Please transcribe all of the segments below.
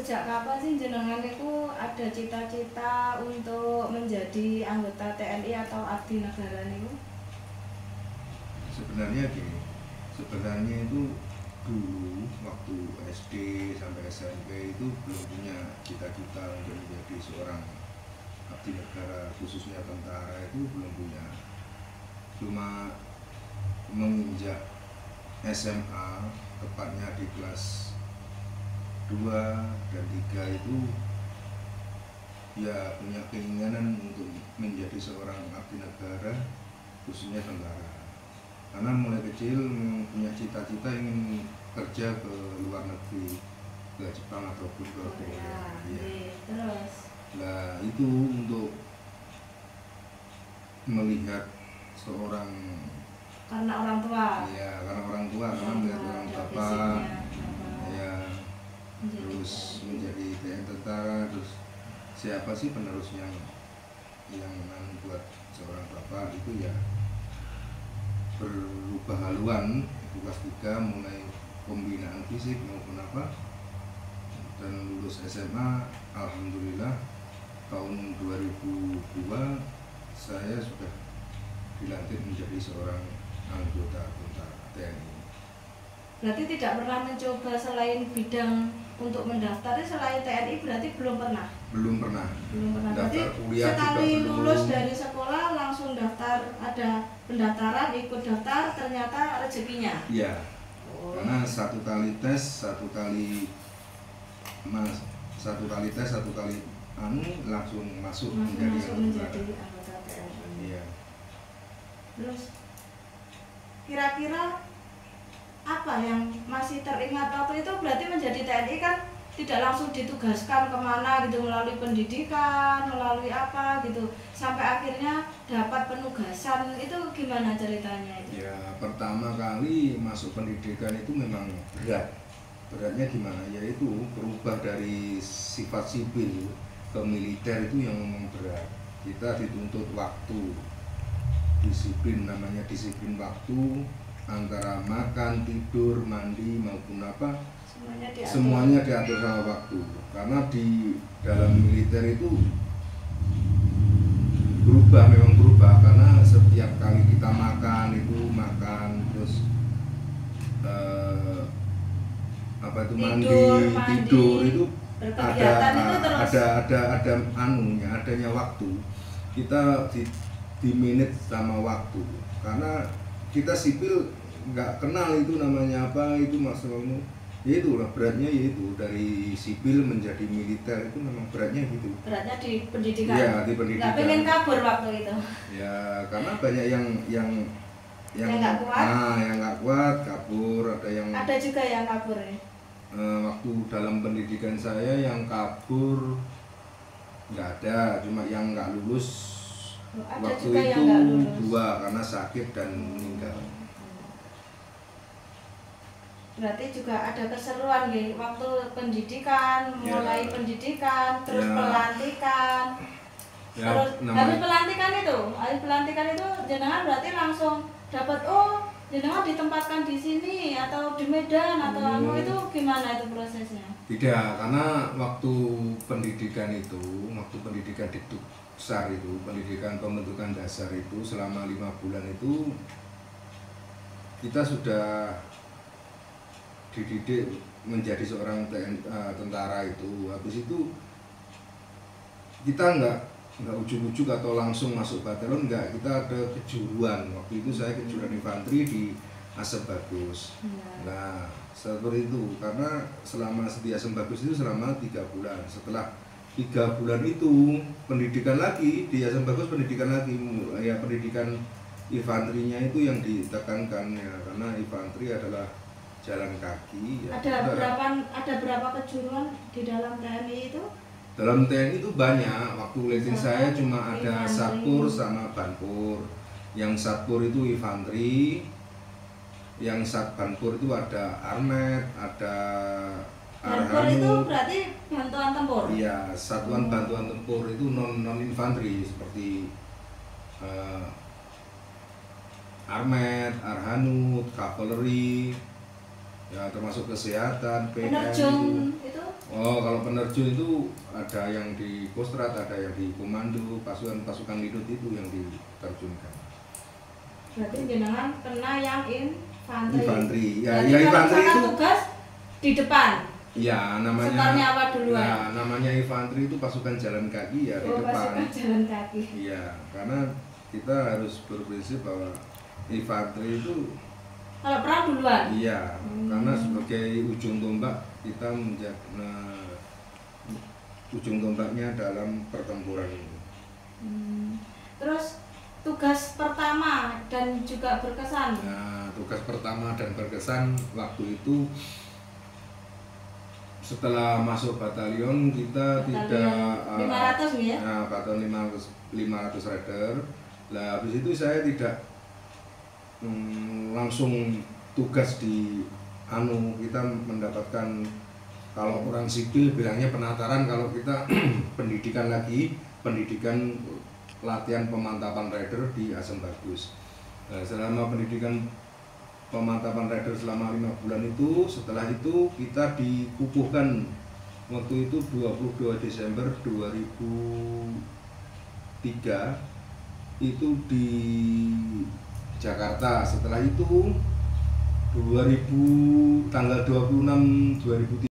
sejak kapan sih jenengan itu ada cita-cita untuk menjadi anggota TNI atau abdi negara niku? Sebenarnya gini, sebenarnya itu dulu waktu SD sampai SMP itu belum punya cita-cita untuk menjadi seorang abdi negara, khususnya tentara itu belum punya. Cuma menginjak SMA, tepatnya di kelas 2 dan 3 itu ya punya keinginan untuk menjadi seorang abdi negara, khususnya tentara. Karena mulai kecil punya cita-cita ingin kerja ke luar negeri, ke Jepang ataupun ke Korea. Ya. Terus? Nah itu untuk melihat seorang, karena orang tua. Iya, karena orang tua, karena melihat orang bapak, ya, terus menjadi TNI tentara, terus siapa sih penerusnya yang buat seorang bapak itu ya berubah haluan kelas 3 mulai pembinaan fisik maupun apa, dan lulus SMA alhamdulillah tahun 2002 saya sudah dilantik menjadi seorang anggota tentara TNI. Berarti tidak pernah mencoba selain bidang untuk mendaftar, selain TNI berarti belum pernah? Belum pernah. Belum pernah. Daftar berarti kuliah sekali juga lulus belum. dari sekolah langsung daftar, ada pendaftaran, ikut daftar, ternyata rezekinya? Iya. Oh. Karena satu kali tes, satu kali langsung masuk menjadi anggota TNI. Iya. Terus kira-kira apa yang masih teringat waktu itu? Berarti menjadi TNI kan tidak langsung ditugaskan kemana gitu, melalui pendidikan, melalui apa gitu, sampai akhirnya dapat penugasan, itu gimana ceritanya itu? Ya pertama kali masuk pendidikan itu memang berat. Beratnya gimana? Yaitu berubah dari sifat sipil ke militer itu yang memang berat. Kita dituntut waktu, disiplin, namanya disiplin waktu, antara makan, tidur, mandi maupun apa, semuanya diatur sama waktu. Karena di dalam militer itu memang berubah karena setiap kali kita makan terus tidur itu ada adanya waktu. Kita di minute sama waktu, karena kita sipil nggak kenal itu namanya apa, itu maksudnya ya itulah beratnya, yaitu dari sipil menjadi militer itu memang beratnya gitu. Beratnya di pendidikan. Ya, di pendidikan. Nggak pengen kabur waktu itu. Ya karena banyak yang nggak kuat. Yang nggak kuat kabur, ada juga yang kabur ya. Waktu dalam pendidikan saya yang kabur nggak ada, cuma yang nggak lulus waktu itu 2 karena sakit dan meninggal. Berarti juga ada keseruan ya waktu pendidikan, mulai pendidikan, terus pelantikan, terus habis pelantikan itu jenengan berarti langsung dapat, oh jenengan ditempatkan di sini atau di Medan atau itu gimana itu prosesnya? Tidak, karena waktu pendidikan di Duksar itu, pendidikan pembentukan dasar itu selama 5 bulan itu kita sudah dididik menjadi seorang tentara itu. Habis itu kita nggak ujuk-ujuk atau langsung masuk batalion, enggak, kita ada kejuruan. Waktu itu saya kejuruan infanteri di Asep Bagus. Nah seperti itu, karena selama di Asep Bagus itu selama 3 bulan. Setelah 3 bulan itu pendidikan lagi di Asep Bagus, pendidikan lagi ya, pendidikan infanterinya itu yang ditekankan ya, karena infanteri adalah jalan kaki ya. Ada berapa kejuruan di dalam TNI itu? Dalam TNI itu banyak. Waktu lesin saya cuma ada Satpur sama Banpur. Yang Satpur itu infanteri, yang Banpur itu ada Armet, ada Arhanu. Banpur itu berarti bantuan tempur? Iya, satuan bantuan tempur itu non infanteri seperti Armet, Arhanud, Cavalry, ya termasuk kesehatan, penerjun itu Oh, kalau penerjun itu ada yang di Kostrad, ada yang di komando, pasukan Lidut itu yang diterjunkan. Berarti jenengan kena yang infanteri. Infanteri, ya, ya infanteri itu tugas di depan. Ya, namanya. Setornya apa duluan? Ya, namanya infanteri itu pasukan jalan kaki ya di depan. Pasukan jalan kaki. Iya, karena kita harus berprinsip bahwa infanteri itu kalau perang duluan. Iya, karena sebagai ujung tombak kita ujung tombaknya dalam pertempuran ini. Terus tugas pertama dan juga berkesan. Nah, tugas pertama dan berkesan waktu itu setelah masuk batalion kita tidak 500 ya? Nah, batalion 500 rider. Lah habis itu saya tidak langsung tugas di kita mendapatkan, kalau orang sipil bilangnya penataran, kalau kita pendidikan latihan pemantapan rider di Asem Bagus. Nah, selama pendidikan pemantapan rider selama 5 bulan itu, setelah itu kita dikukuhkan waktu itu 22 Desember 2003 itu di Jakarta. Setelah itu tanggal 26 2003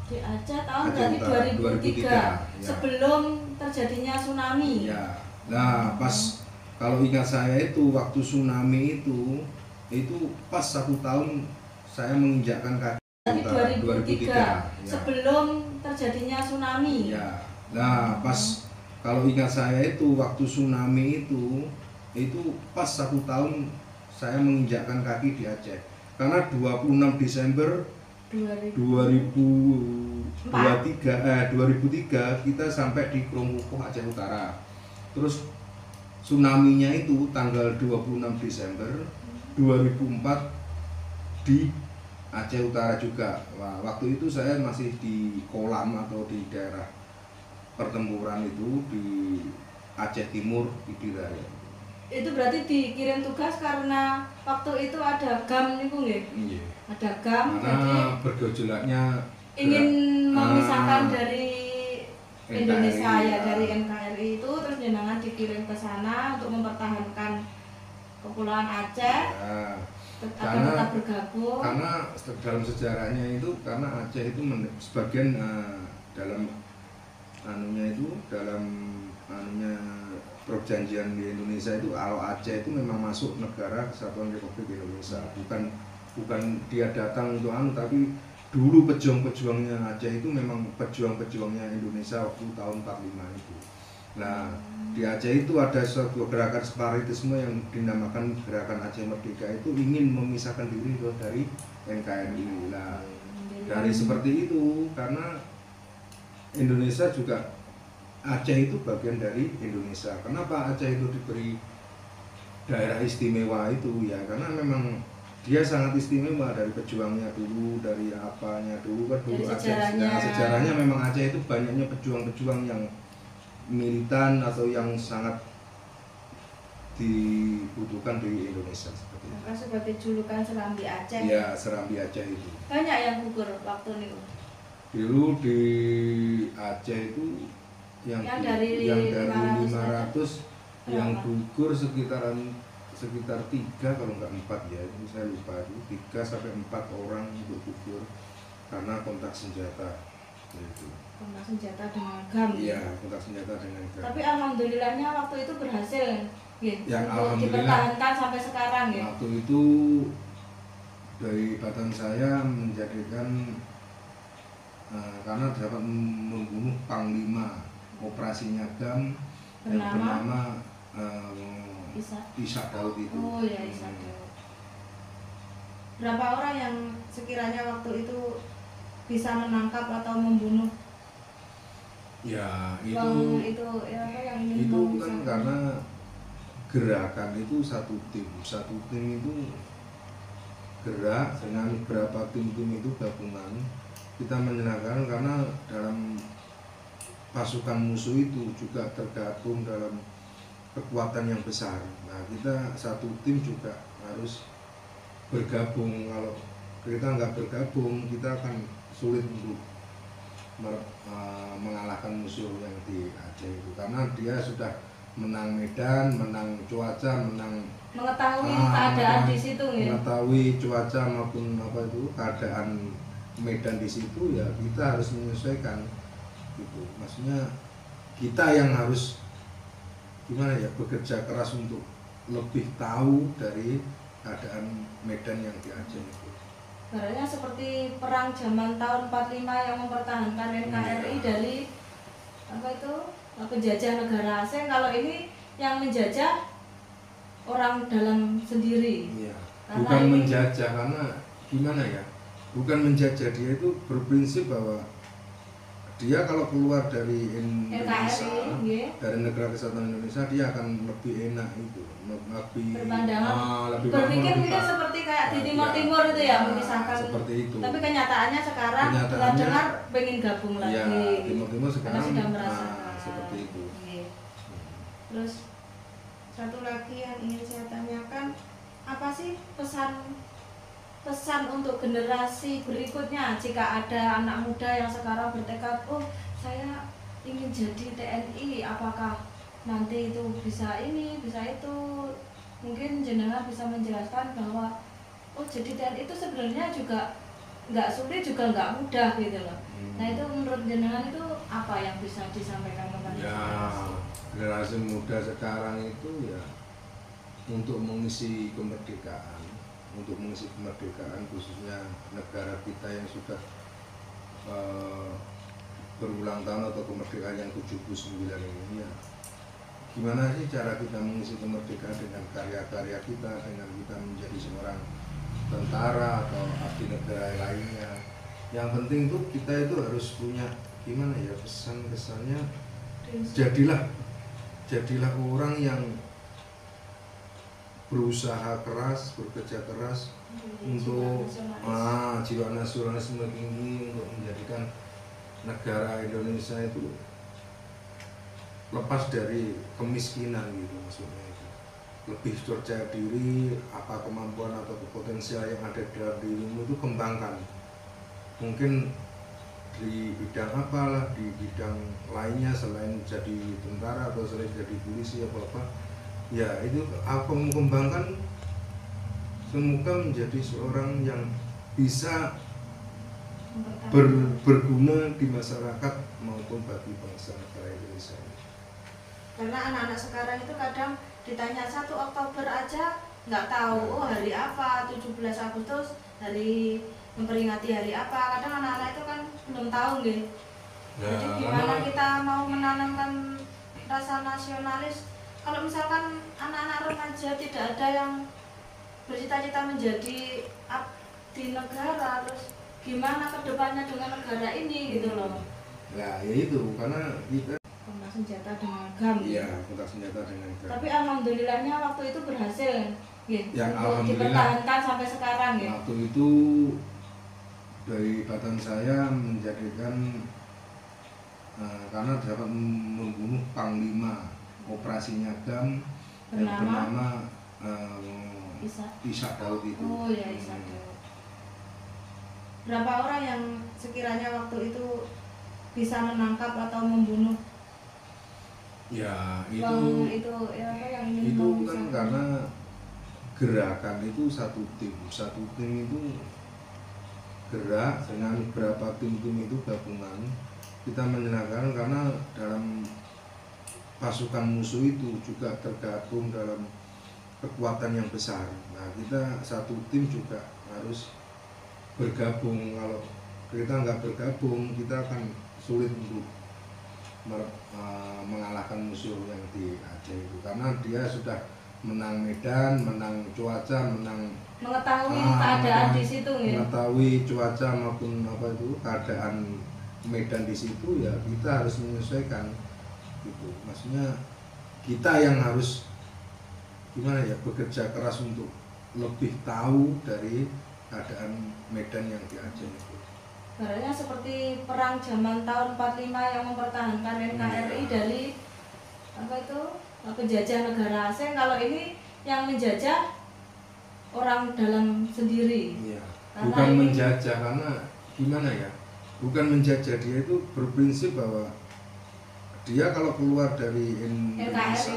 di Aceh tahun berarti 2003 ya. Sebelum terjadinya tsunami ya. Nah, pas kalau ingat saya itu waktu tsunami itu pas 1 tahun saya menginjakkan kaki. 2003 ya. Sebelum terjadinya tsunami ya. Nah, pas kalau ingat saya itu waktu tsunami itu pas 1 tahun saya menginjakkan kaki di Aceh, karena 26 Desember 2003 kita sampai di Krongkukuh, Aceh Utara. Terus tsunami-nya itu tanggal 26 Desember 2004 di Aceh Utara juga. Wah, waktu itu saya masih di Kolam atau di daerah pertempuran itu di Aceh Timur, Idiraya. Itu berarti dikirim tugas karena waktu itu ada GAM nih nggih? Iya. Ada GAM, karena jadi bergejolaknya ingin memisahkan dari NKRI, Indonesia ya, dari NKRI itu, terus jenengan dikirim ke sana untuk mempertahankan Kepulauan Aceh. Ya. Karena bergabung. Karena dalam sejarahnya itu, karena Aceh itu sebagian dalam perjanjian di Indonesia itu, kalau Aceh itu memang masuk negara Kesatuan Republik Indonesia, bukan dia datang untuk tapi dulu pejuang-pejuangnya Aceh itu memang pejuang-pejuangnya Indonesia waktu tahun 45 itu. Nah, di Aceh itu ada suatu gerakan separatisme yang dinamakan Gerakan Aceh Merdeka, itu ingin memisahkan diri dari NKRI. Nah, dari seperti itu, karena Indonesia juga, Aceh itu bagian dari Indonesia. Kenapa Aceh itu diberi daerah istimewa itu? Ya karena memang dia sangat istimewa, dari pejuangnya dulu, dari apanya dulu kan dulu Aceh. Sejarahnya memang Aceh itu banyaknya pejuang-pejuang yang militan atau yang sangat dibutuhkan di Indonesia seperti itu. Maka sebagai julukan Serambi Aceh. Ya, Serambi Aceh itu. Banyak yang gugur waktu itu. Dulu di Aceh itu yang dari 500 yang gugur sekitar 3 kalau nggak 4 ya, itu saya lupa, itu 3 sampai 4 orang gugur karena kontak senjata. Gitu. Kontak senjata dengan GAM. Iya, kontak senjata dengan GAM. Tapi alhamdulillahnya waktu itu berhasil, gitu, ya, untuk dipertahankan sampai sekarang ya. Waktu itu dari badan saya menjadikan karena dapat membunuh Panglima operasinya GAM yang bernama Ishak Daud itu. Oh ya, Ishak Daud. Berapa orang yang sekiranya waktu itu bisa menangkap atau membunuh? Ya itu ya, apa yang ingin itu kan karena gerakan itu satu tim itu gerak dengan beberapa tim-tim itu gabungan, kita menyenangkan karena dalam pasukan musuh itu juga tergabung dalam kekuatan yang besar. Nah, kita satu tim juga harus bergabung. Kalau kita nggak bergabung, kita akan sulit untuk mengalahkan musuh yang di Aceh itu, karena dia sudah menang medan, menang cuaca, mengetahui keadaan di situ ya. Mengetahui cuaca maupun apa itu keadaan medan di situ, ya kita harus menyesuaikan gitu. Maksudnya kita yang harus gimana ya, bekerja keras untuk lebih tahu dari keadaan medan yang di Aceh itu. Sebenarnya seperti perang zaman tahun 45 yang mempertahankan NKRI dari apa itu penjajah negara asing. Kalau ini yang menjajah orang dalam sendiri. Iya. Bukan menjajah, karena gimana ya? Bukan menjajah, dia itu berprinsip bahwa dia kalau keluar dari Indonesia, NKRI, dari Negara Kesatuan Indonesia, dia akan lebih enak itu, lebih lebih berpikir mungkin seperti kayak di Timur Timur itu ya, memisahkan. Seperti itu. Tapi kenyataannya sekarang dengar pengen gabung lagi. Ya, Timur Timur sekarang sudah merasakan seperti itu. Terus satu lagi yang ingin saya tanyakan, apa sih pesan untuk generasi berikutnya jika ada anak muda yang sekarang bertekad, oh saya ingin jadi TNI, apakah nanti itu bisa ini, bisa itu? Mungkin jenengan bisa menjelaskan bahwa oh jadi TNI itu sebenarnya juga nggak sulit, juga nggak mudah gitu loh. Nah itu menurut jenengan itu apa yang bisa disampaikan kepada generasi muda sekarang itu ya untuk mengisi kemerdekaan, khususnya negara kita yang sudah berulang tahun atau kemerdekaan yang 79 ini, ya gimana sih cara kita mengisi kemerdekaan dengan karya-karya kita, dengan kita menjadi seorang tentara atau abdi negara lainnya. Yang penting itu kita itu harus punya gimana ya, pesan-pesannya, jadilah orang yang berusaha keras, bekerja keras untuk jiwa nasionalisme tinggi, untuk menjadikan negara Indonesia itu lepas dari kemiskinan gitu, maksudnya itu lebih percaya diri, apa kemampuan atau potensial yang ada dalam dirimu itu kembangkan. Mungkin di bidang apalah, di bidang lainnya selain jadi tentara atau selain jadi polisi apa ya, itu apa mengembangkan, semoga menjadi seorang yang bisa berguna di masyarakat maupun bagi bangsa negara Indonesia. Karena anak-anak sekarang itu kadang ditanya 1 Oktober aja nggak tahu, oh hari apa, 17 Agustus hari memperingati hari apa. Kadang anak-anak itu kan belum tahu gitu. Jadi gimana kita mau menanamkan rasa nasionalis kalau misalkan anak-anak remaja tidak ada yang bercita-cita menjadi abdi negara, terus gimana kedepannya dengan negara ini gitu loh. Ya itu karena kita kontak senjata dengan GAM. Iya, kontak senjata dengan GAM. Tapi alhamdulillahnya waktu itu berhasil gitu, ya, untuk dipertahankan sampai sekarang ya. Waktu itu dari badan saya menjadikan karena dapat membunuh Panglima operasinya GAM yang bernama Ishak Daud itu. Oh ya, Ishak Daud. Berapa orang yang sekiranya waktu itu bisa menangkap atau membunuh? Ya itu ya, apa yang itu kan karena gerakan itu satu tim itu gerak dengan beberapa tim-tim itu gabungan, kita menyenangkan karena dalam pasukan musuh itu juga tergabung dalam kekuatan yang besar. Nah kita satu tim juga harus bergabung. Kalau kita nggak bergabung, kita akan sulit untuk mengalahkan musuh yang di Aceh itu, karena dia sudah menang medan, menang cuaca, mengetahui keadaan di situ ya. Mengetahui cuaca maupun apa itu keadaan medan di situ, ya kita harus menyesuaikan gitu. Maksudnya kita yang harus gimana ya, bekerja keras untuk lebih tahu dari keadaan medan yang di Aceh itu. Sebenarnya seperti perang zaman tahun 45 yang mempertahankan NKRI dari apa itu penjajah negara asing. Kalau ini yang menjajah orang dalam sendiri. Iya. Bukan menjajah, karena gimana ya, bukan menjajah, dia itu berprinsip bahwa dia kalau keluar dari Indonesia,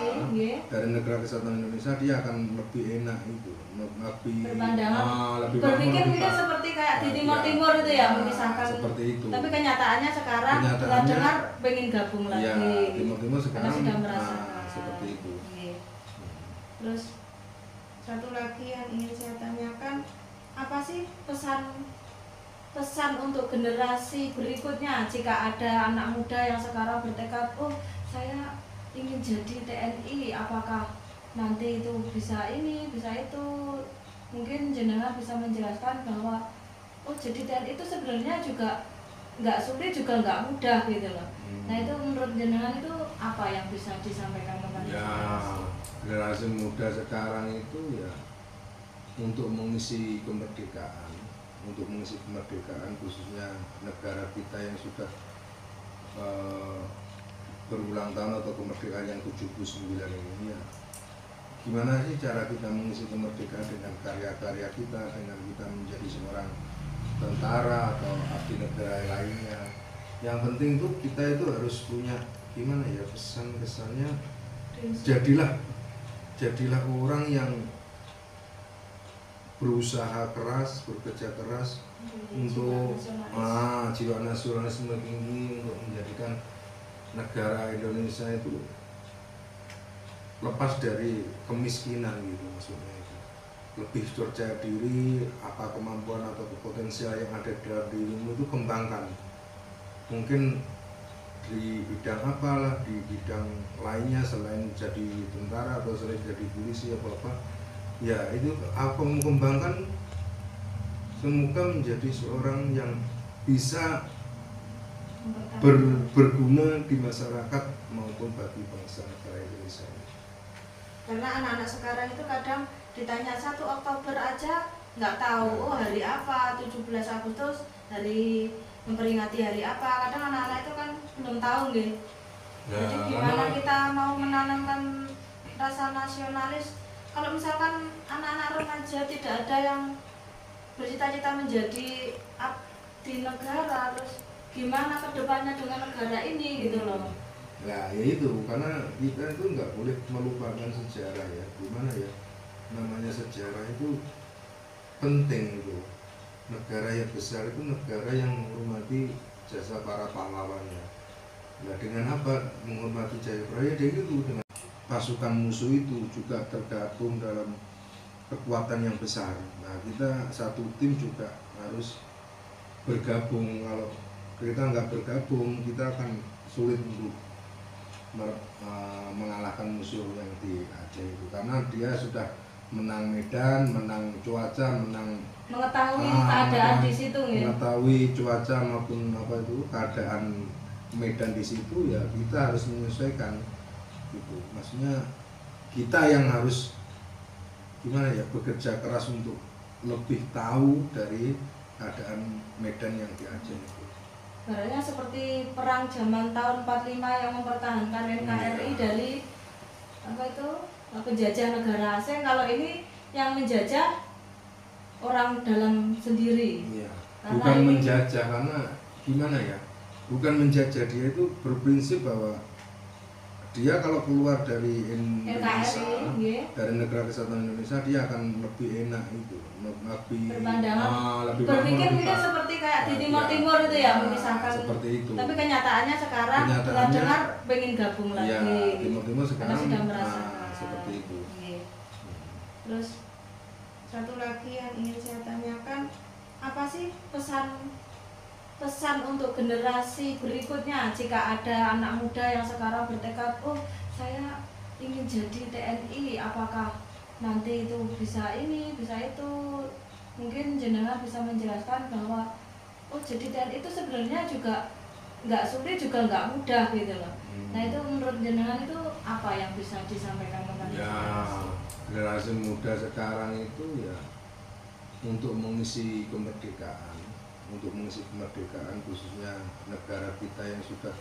dari negara kesatuan Indonesia, dia akan lebih enak itu, lebih berpikir mungkin seperti kayak di Timur itu ya, misalkan seperti itu. Tapi kenyataannya sekarang setelah dengar pengen gabung lagi. Ya, Timur sekarang sudah merasakan seperti itu. Terus satu lagi yang ingin saya tanyakan, apa sih pesan untuk generasi berikutnya jika ada anak muda yang sekarang bertekad, oh saya ingin jadi TNI, apakah nanti itu bisa ini, bisa itu? Mungkin jenengan bisa menjelaskan bahwa oh jadi TNI itu sebenarnya juga nggak sulit, juga nggak mudah gitu loh. Nah itu menurut jenengan itu apa yang bisa disampaikan kepada generasi muda sekarang itu ya untuk mengisi kemerdekaan, khususnya negara kita yang sudah berulang tahun atau kemerdekaan yang 79 ini ya. Gimana sih cara kita mengisi kemerdekaan dengan karya-karya kita, dengan kita menjadi seorang tentara atau abdi negara lainnya. Yang penting tuh kita itu harus punya gimana ya pesan-pesannya, jadilah orang yang berusaha keras, bekerja keras untuk jiwa nasionalisme tinggi untuk menjadikan negara Indonesia itu lepas dari kemiskinan gitu, maksudnya itu lebih percaya diri, apa kemampuan atau potensial yang ada dalam dirimu itu kembangkan. Mungkin di bidang apalah, di bidang lainnya selain jadi tentara atau selain jadi polisi apa ya, itu apa mengembangkan, semoga menjadi seorang yang bisa berguna di masyarakat maupun bagi bangsa negara Indonesia. Karena anak-anak sekarang itu kadang ditanya 1 Oktober aja nggak tahu, oh hari apa, 17 Agustus hari memperingati hari apa. Kadang anak-anak itu kan belum tahu gitu. Jadi gimana kita mau menanamkan rasa nasionalis kalau misalkan anak-anak remaja tidak ada yang bercita-cita menjadi abdi negara, terus gimana kedepannya dengan negara ini gitu loh. Nah ya itu, karena kita itu nggak boleh melupakan sejarah ya. Gimana ya, namanya sejarah itu penting itu. Negara yang besar itu negara yang menghormati jasa para pahlawannya. Nah dengan apa menghormati jasa para itu dengan pasukan musuh itu juga tergabung dalam kekuatan yang besar. Nah kita satu tim juga harus bergabung. Kalau kita nggak bergabung, kita akan sulit untuk mengalahkan musuh yang di Aceh itu, karena dia sudah menang medan, menang cuaca, mengetahui keadaan di situ ya. Mengetahui cuaca maupun apa itu keadaan medan di situ ya, kita harus menyesuaikan gitu. Maksudnya kita yang harus gimana ya, bekerja keras untuk lebih tahu dari keadaan medan yang di Aceh itu. Sebenarnya seperti perang zaman tahun 45 yang mempertahankan NKRI dari apa itu penjajah negara asing. Kalau ini yang menjajah orang dalam sendiri. Iya. Bukan menjajah, karena gimana ya? Bukan menjajah, dia itu berprinsip bahwa dia kalau keluar dari Indonesia, dari negara kesatuan Indonesia, dia akan lebih enak itu, lebih berpikir mungkin seperti kayak di Timur itu ya, misalkan seperti itu. Tapi kenyataannya sekarang setelah dengar pengen gabung lagi. Ya, Timur sekarang sudah merasakan seperti itu. Terus satu lagi yang ingin saya tanyakan, apa sih pesan untuk generasi berikutnya jika ada anak muda yang sekarang bertekad, oh saya ingin jadi TNI, apakah nanti itu bisa ini, bisa itu? Mungkin jenengan bisa menjelaskan bahwa oh jadi TNI itu sebenarnya juga nggak sulit, juga nggak mudah gitu loh. Nah itu menurut jenengan itu apa yang bisa disampaikan kepada generasi muda sekarang itu ya untuk mengisi kemerdekaan, khususnya negara kita yang sudah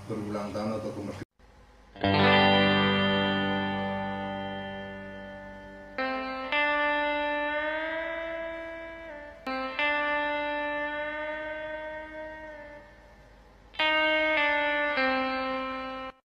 berulang tahun atau kemerdekaan